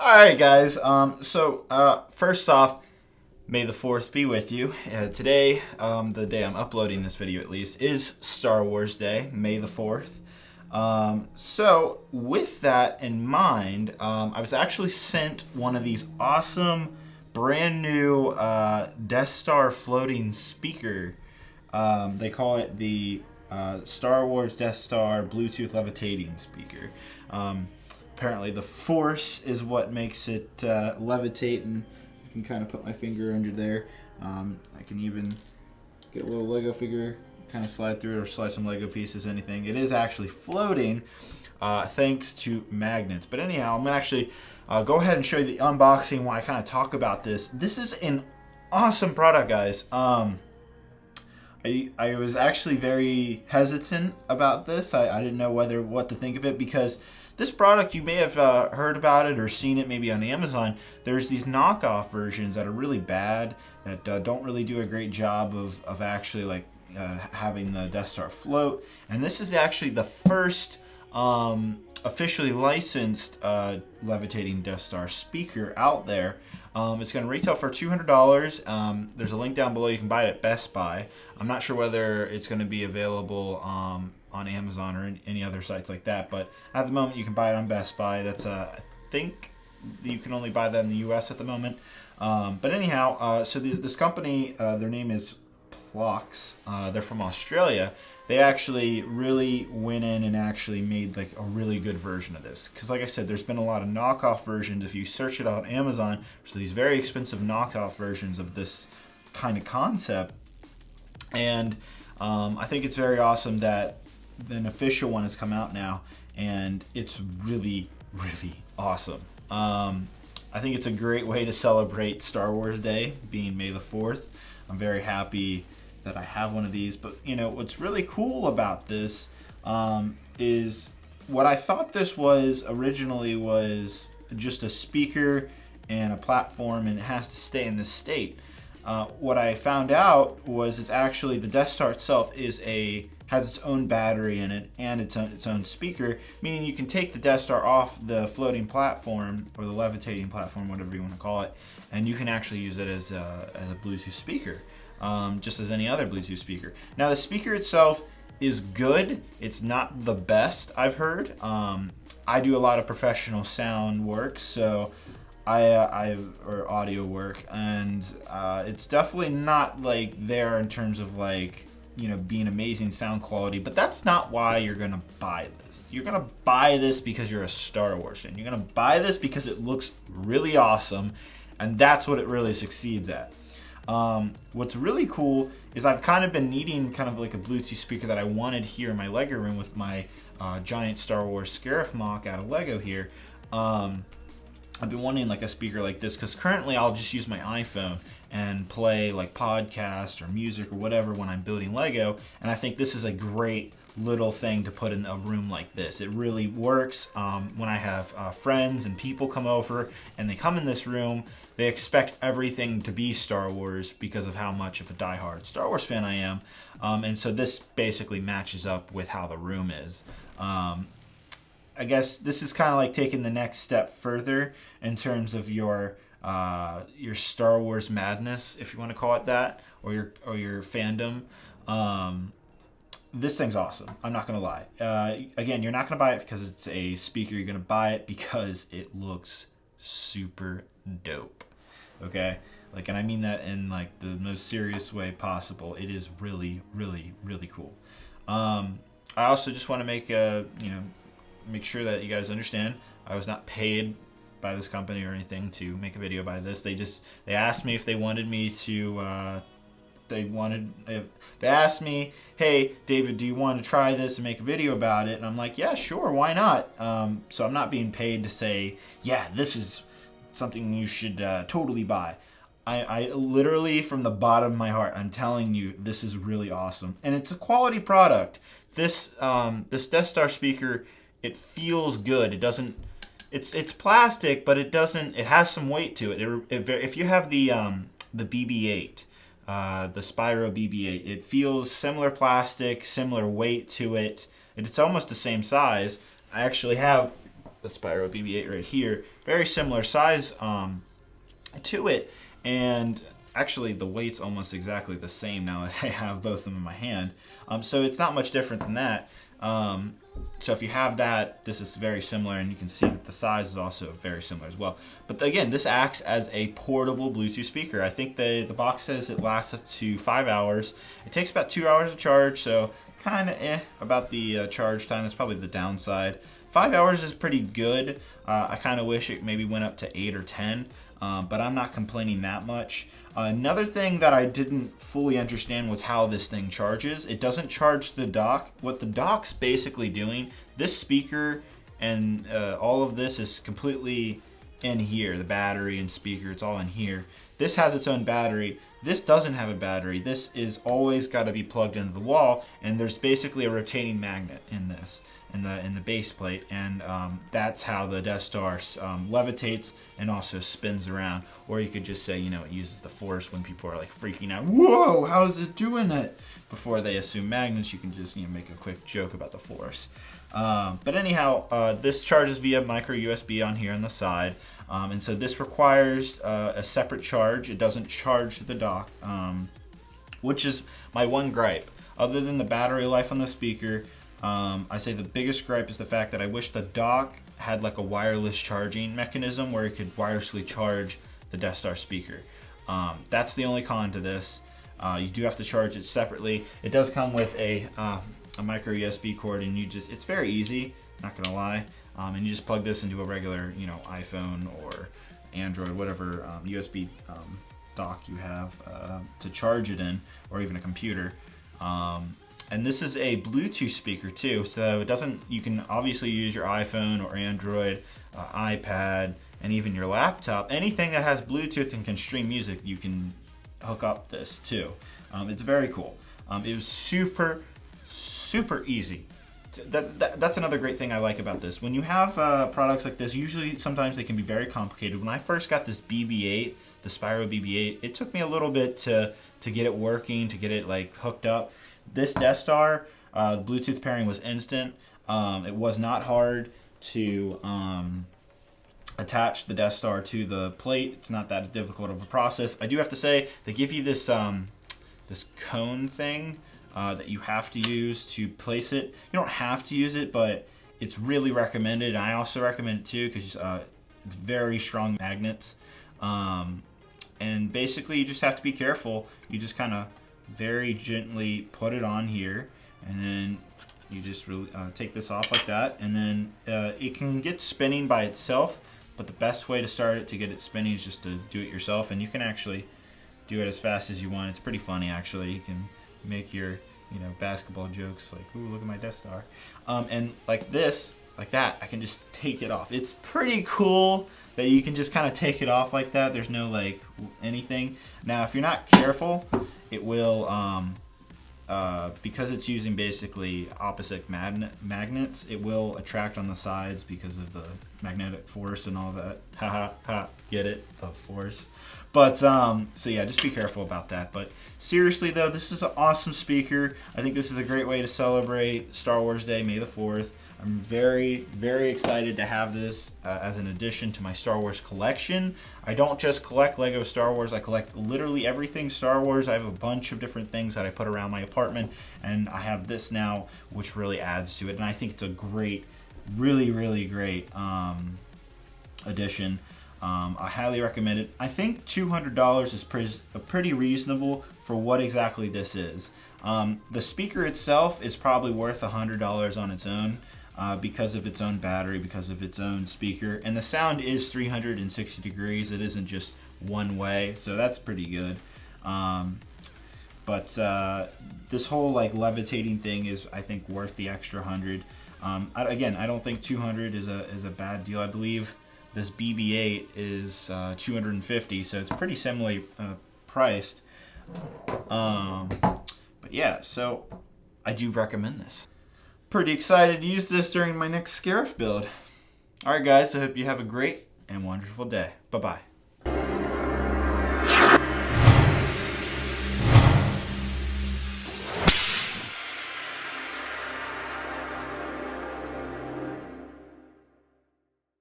Alright guys, first off, may the 4th be with you. Today, the day I'm uploading this video at least, is Star Wars Day, May the 4th. So with that in mind, I was actually sent one of these awesome, brand new Death Star floating speaker. They call it the Star Wars Death Star Bluetooth levitating speaker. Apparently the force is what makes it levitate, and I can kind of put my finger under there. I can even get a little Lego figure, kind of slide through it, or slide some Lego pieces, anything. It is actually floating thanks to magnets. But anyhow, I'm going to actually go ahead and show you the unboxing while I kind of talk about this. This is an awesome product, guys. I was actually very hesitant about this. I didn't know what to think of it, because this product, you may have heard about it or seen it maybe on Amazon. There's these knockoff versions that are really bad, that don't really do a great job of actually having the Death Star float. And this is actually the first officially licensed levitating Death Star speaker out there. It's going to retail for $200. There's a link down below. You can buy it at Best Buy. I'm not sure whether it's going to be available on Amazon or any other sites like that, but at the moment you can buy it on Best Buy. That's I think you can only buy that in the US at the moment. But anyhow, so this company, their name is Brix. They're from Australia. They actually really went in and actually made like a really good version of this, because like I said, there's been a lot of knockoff versions. If you search it out on Amazon, so these very expensive knockoff versions of this kind of concept. And I think it's very awesome that an official one has come out now, and it's really awesome. I think it's a great way to celebrate Star Wars Day, being May the 4th. I'm very happy that I have one of these. But you know what's really cool about this is what I thought this was originally was just a speaker and a platform, and it has to stay in this state. What I found out was it's actually the Death Star itself has its own battery in it and its own speaker, meaning you can take the Death Star off the floating platform, or the levitating platform, whatever you want to call it, and you can actually use it as a Bluetooth speaker, just as any other Bluetooth speaker. Now the speaker itself is good. It's not the best, I've heard. I do a lot of professional sound work, so or audio work, and it's definitely not like there in terms of like, you know, being amazing sound quality. But that's not why you're gonna buy this. You're gonna buy this because you're a Star Wars fan. You're gonna buy this because it looks really awesome, and that's what it really succeeds at. What's really cool is I've kind of been needing kind of like a Bluetooth speaker that I wanted here in my Lego room with my giant Star Wars Scarif mock out of Lego here. I've been wanting like a speaker like this, because currently I'll just use my iPhone and play like podcasts or music or whatever when I'm building Lego, and I think this is a great little thing to put in a room like this. It really works when I have friends and people come over and they come in this room. They expect everything to be Star Wars because of how much of a diehard Star Wars fan I am, and so this basically matches up with how the room is. I guess this is kind of like taking the next step further in terms of your Star Wars madness, if you want to call it that, or your fandom. This thing's awesome. I'm not gonna lie. Again, you're not gonna buy it because it's a speaker. You're gonna buy it because it looks super dope. Okay, like, and I mean that in like the most serious way possible. It is really cool. I also just want to make sure that you guys understand, I was not paid by this company or anything to make a video by this. They asked me if they wanted me to they asked me, hey David, do you want to try this and make a video about it? And I'm like, yeah, sure, why not? So I'm not being paid to say, yeah, this is something you should totally buy. I literally, from the bottom of my heart, I'm telling you, this is really awesome, and it's a quality product. This Death Star speaker, it feels good. It doesn't. It's plastic, but it doesn't. It has some weight to it. If you have the BB-8, the Spyro BB-8, it feels similar plastic, similar weight to it. It's almost the same size. I actually have the Spyro BB-8 right here. Very similar size to it, and actually the weight's almost exactly the same now that I have both of them in my hand. So it's not much different than that. So if you have that, this is very similar, and you can see that the size is also very similar as well. But again, this acts as a portable Bluetooth speaker. I think the box says it lasts up to 5 hours. It takes about 2 hours to charge, so kind of about the charge time. That's probably the downside. 5 hours is pretty good. I kind of wish it maybe went up to 8 or 10, but I'm not complaining that much. Another thing that I didn't fully understand was how this thing charges. It doesn't charge the dock. What the dock's basically doing, this speaker and all of this is completely in here. The battery and speaker, it's all in here. This has its own battery. This doesn't have a battery. This is always got to be plugged into the wall, and there's basically a rotating magnet in this, in the base plate, and that's how the Death Star levitates and also spins around. Or you could just say, you know, it uses the force when people are like freaking out. Whoa, how is it doing it? Before they assume magnets, you can just, you know, make a quick joke about the force. But anyhow, this charges via micro USB on here on the side. And so this requires a separate charge. It doesn't charge the dock, which is my one gripe. Other than the battery life on the speaker, I say the biggest gripe is the fact that I wish the dock had like a wireless charging mechanism where it could wirelessly charge the Death Star speaker. That's the only con to this. You do have to charge it separately. It does come with a micro USB cord, and it's very easy, not gonna lie. And you just plug this into a regular, you know, iPhone or Android, whatever USB dock you have to charge it in, or even a computer. And this is a Bluetooth speaker too, so it doesn't. You can obviously use your iPhone or Android, iPad, and even your laptop. Anything that has Bluetooth and can stream music, you can hook up this too. It's very cool. It was super easy. That's another great thing I like about this. When you have products like this, usually sometimes they can be very complicated. When I first got this BB-8, the Spyro BB-8, it took me a little bit to get it working, to get it like hooked up. This Death Star, the Bluetooth pairing was instant. It was not hard to attach the Death Star to the plate. It's not that difficult of a process. I do have to say, they give you this this cone thing that you have to use to place it. You don't have to use it, but it's really recommended. I also recommend it too because it's very strong magnets. And basically you just have to be careful. You just kind of very gently put it on here, and then you just really take this off like that, and then it can get spinning by itself, but the best way to start it to get it spinning is just to do it yourself, and you can actually do it as fast as you want. It's pretty funny actually. You can make your, you know, basketball jokes like, ooh, look at my Death Star. And like this, like that, I can just take it off. It's pretty cool that you can just kind of take it off like that. There's no like anything. Now, if you're not careful, it will, because it's using basically opposite magnets, it will attract on the sides because of the magnetic force and all that. Ha ha ha, get it? The force. But, so yeah, just be careful about that. But seriously though, this is an awesome speaker. I think this is a great way to celebrate Star Wars Day, May the 4th. I'm very excited to have this as an addition to my Star Wars collection. I don't just collect Lego Star Wars, I collect literally everything Star Wars. I have a bunch of different things that I put around my apartment, and I have this now, which really adds to it. And I think it's a great, really great addition. I highly recommend it. I think $200 is pretty reasonable for what exactly this is. The speaker itself is probably worth $100 on its own. Because of its own battery, because of its own speaker, and the sound is 360 degrees. It isn't just one way, so that's pretty good. But this whole like levitating thing is, I think, worth the extra 100. Again, I don't think 200 is a bad deal. I believe this BB-8 is 250, so it's pretty similarly priced. But yeah, so I do recommend this. Pretty excited to use this during my next Scarif build. Alright guys, I hope you have a great and wonderful day. Bye-bye.